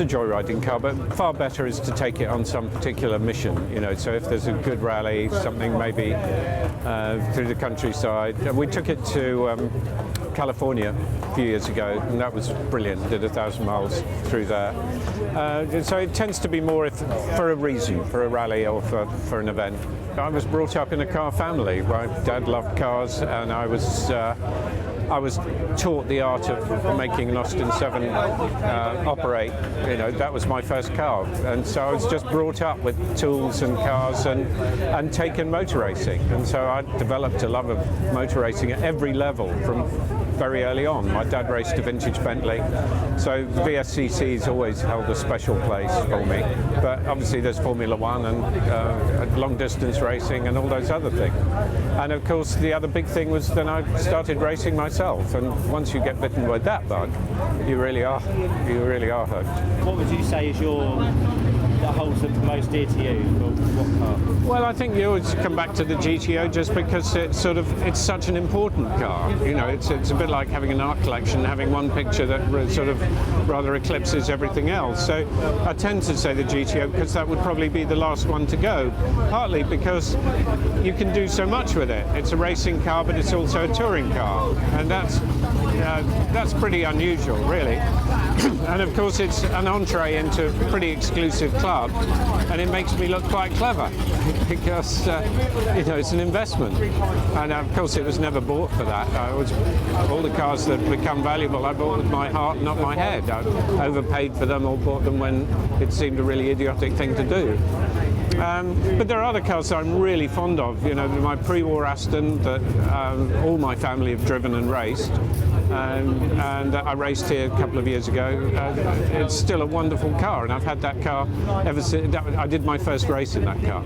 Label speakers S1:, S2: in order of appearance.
S1: a joyriding car, but far better is to take it on some particular mission. So if there's a good rally, something maybe through the countryside. We took it to California a few years ago, and that was brilliant. Did 1,000 miles through there. So it tends to be more for a reason, for a rally or for an event. I was brought up in a car family. My dad loved cars, and I was taught the art of making an Austin 7 operate. That was my first car, and so I was just brought up with tools and cars and taken motor racing, and so I developed a love of motor racing at every level from very early on. My dad raced a vintage Bentley, so VSCC's always held a special place for me. But obviously there's Formula One and long distance racing and all those other things. And of course the other big thing was then I started racing myself, and once you get bitten by that bug, you really are hooked.
S2: What would you say is that holds the most dear to you? What car?
S1: Well, I think you always come back to the GTO just because it's such an important car. It's a bit like having an art collection, having one picture that sort of rather eclipses everything else. So I tend to say the GTO because that would probably be the last one to go, partly because you can do so much with it. It's a racing car, but it's also a touring car, and that's pretty unusual, really. And of course it's an entree into a pretty exclusive club, and it makes me look quite clever because it's an investment, and of course it was never bought for that. All the cars that become valuable I bought with my heart, not my head. I overpaid for them or bought them when it seemed a really idiotic thing to do. But there are other cars that I'm really fond of. My pre-war Aston that all my family have driven and raced, and I raced here a couple of years ago. It's still a wonderful car, and I've had that car ever since I did my first race in that car.